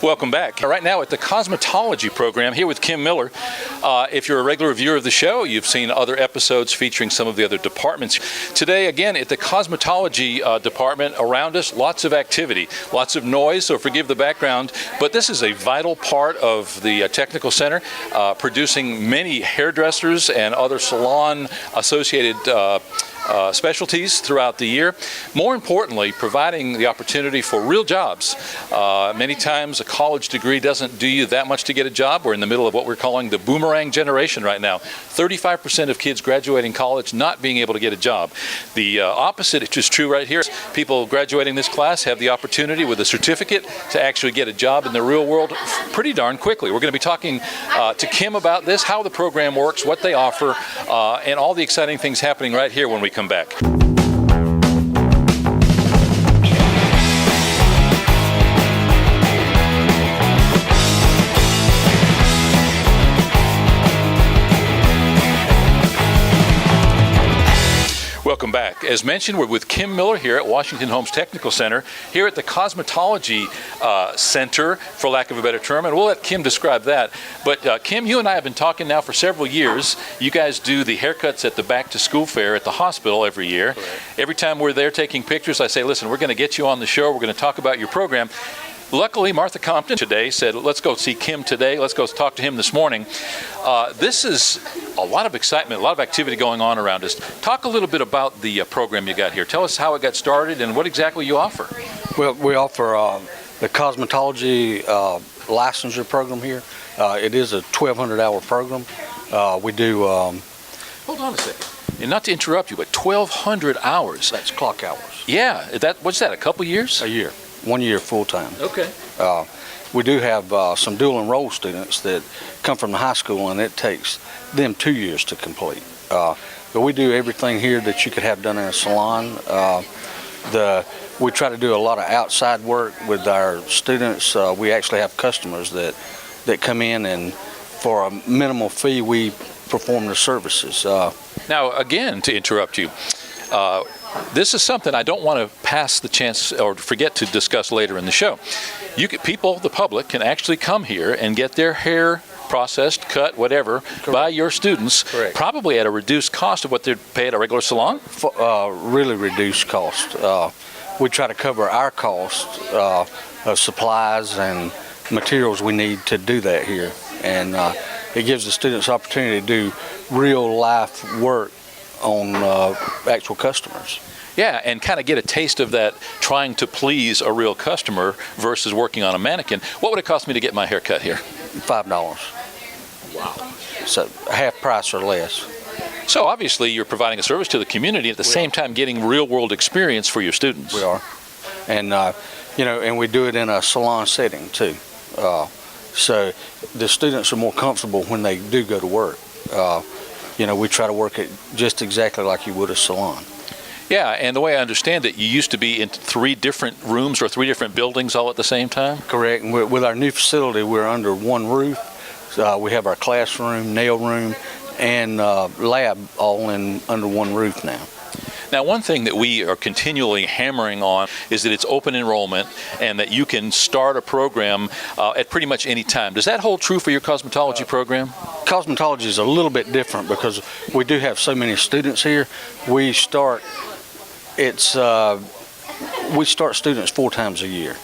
Welcome back. Right now at the Cosmetology program here with Kim Miller. If you're a regular viewer of the show, you've seen other episodes featuring some of the other departments. Today, again, at the Cosmetology department, around us, lots of activity, lots of noise, so forgive the background, but this is a vital part of the technical center, producing many hairdressers and other salon-associated specialties throughout the year. More importantly, providing the opportunity for real jobs. Many times a college degree doesn't do you that much to get a job. We're in the middle of what we're calling the boomerang generation right now. 35% of kids graduating college not being able to get a job. The opposite is true right here. People graduating this class have the opportunity with a certificate to actually get a job in the real world pretty darn quickly. We're going to be talking to Kim about this, how the program works, what they offer, and all the exciting things happening right here when we come back. Welcome back. As mentioned, we're with Kim Miller here at Washington-Holmes Technical Center, here at the Cosmetology Center, for lack of a better term, and we'll let Kim describe that. But Kim, you and I have been talking now for several years. You guys do the haircuts at the back-to-school fair at the hospital every year. Correct. Every time we're there taking pictures, I say, listen, we're going to get you on the show. We're going to talk about your program. Luckily, Martha Compton today said, let's go see Kim today. Let's go talk to him this morning. This is a lot of excitement, a lot of activity going on around us. Talk a little bit about the program you got here. Tell us how it got started and what exactly you offer. Well, we offer the cosmetology licensure program here. It is a 1,200-hour program. We do... Hold on a second. And not to interrupt you, but 1,200 hours. That's clock hours. Yeah. What's that, a couple years? A year. 1 year full-time. Okay. We do have some dual enroll students that come from the high school, and it takes them 2 years to complete. But we do everything here that you could have done in a salon. We try to do a lot of outside work with our students. We actually have customers that come in, and for a minimal fee, we perform the services. Now, again, to interrupt you, this is something I don't want to pass the chance or forget to discuss later in the show. People, the public, can actually come here and get their hair processed, cut, whatever, Correct. by your students, Correct. Probably at a reduced cost of what they'd pay at a regular salon? Really reduced cost. We try to cover our cost of supplies and materials we need to do that here. And it gives the students opportunity to do real life work on actual customers. Yeah, and kind of get a taste of that, trying to please a real customer versus working on a mannequin. What would it cost me to get my hair cut here? $5. Wow. So half price or less. So obviously you're providing a service to the community, at the same time getting real world experience for your students. We are. And and we do it in a salon setting too. So the students are more comfortable when they do go to work. We try to work it just exactly like you would a salon. Yeah, and the way I understand it, you used to be in 3 different rooms or 3 different buildings all at the same time? Correct. And with our new facility, we're under one roof. We have our classroom, nail room, and lab all under one roof now. Now, one thing that we are continually hammering on is that it's open enrollment and that you can start a program at pretty much any time. Does that hold true for your cosmetology program? Cosmetology is a little bit different because we do have so many students here. We start students 4 times a year.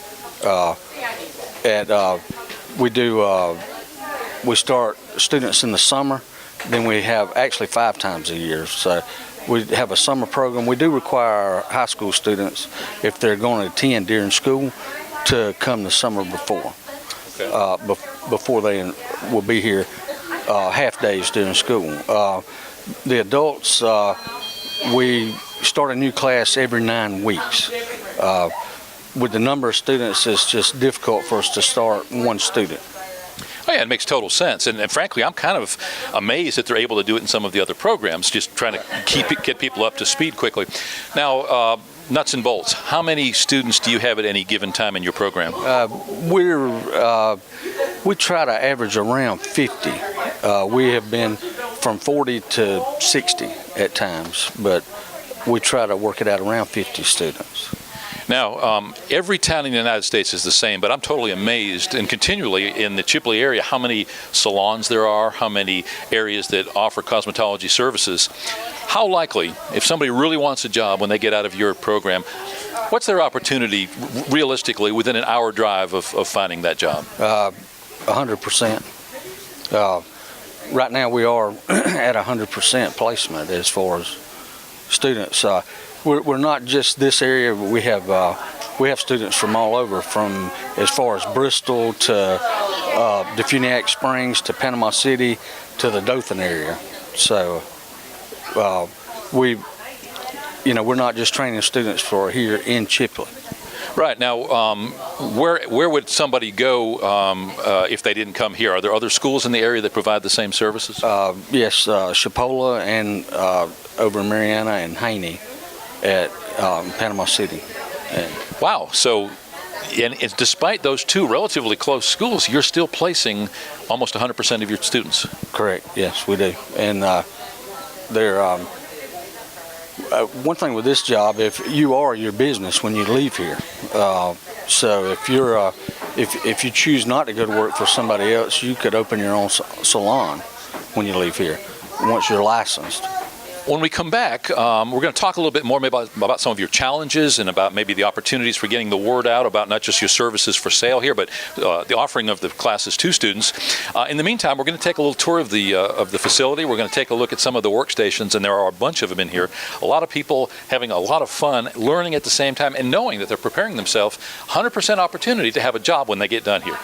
We start students in the summer, then we have actually 5 times a year. So we have a summer program. We do require our high school students, if they're going to attend during school, to come the summer before. Okay. Before they will be here half days during school. The adults, we start a new class every 9 weeks. With the number of students, it's just difficult for us to start one student. Oh yeah, it makes total sense, and frankly, I'm kind of amazed that they're able to do it in some of the other programs, just trying to get people up to speed quickly. Now, nuts and bolts, how many students do you have at any given time in your program? We try to average around 50. We have been from 40 to 60 at times, but we try to work it out around 50 students. Now, every town in the United States is the same, but I'm totally amazed and continually in the Chipley area how many salons there are, how many areas that offer cosmetology services. How likely, if somebody really wants a job when they get out of your program, what's their opportunity realistically within an hour drive of finding that job? 100%. Right now we are at 100% placement as far as students. We're not just this area, but we have students from all over, from as far as Bristol to Defuniak Springs to Panama City to the Dothan area. So we're not just training students for here in Chipley. Right. Now, where would somebody go if they didn't come here? Are there other schools in the area that provide the same services? Yes, Chipola and over in Mariana and Haney at Panama City. Wow. So, and despite those two relatively close schools, you're still placing almost 100% of your students. Correct. Yes, we do. And they're one thing with this job, if you are your business when you leave here. So if you're if you choose not to go to work for somebody else, you could open your own salon when you leave here once you're licensed. When we come back, we're going to talk a little bit more maybe about some of your challenges and about maybe the opportunities for getting the word out about not just your services for sale here, but the offering of the classes to students. In the meantime, we're going to take a little tour of the facility. We're going to take a look at some of the workstations, and there are a bunch of them in here. A lot of people having a lot of fun, learning at the same time, and knowing that they're preparing themselves 100% opportunity to have a job when they get done here.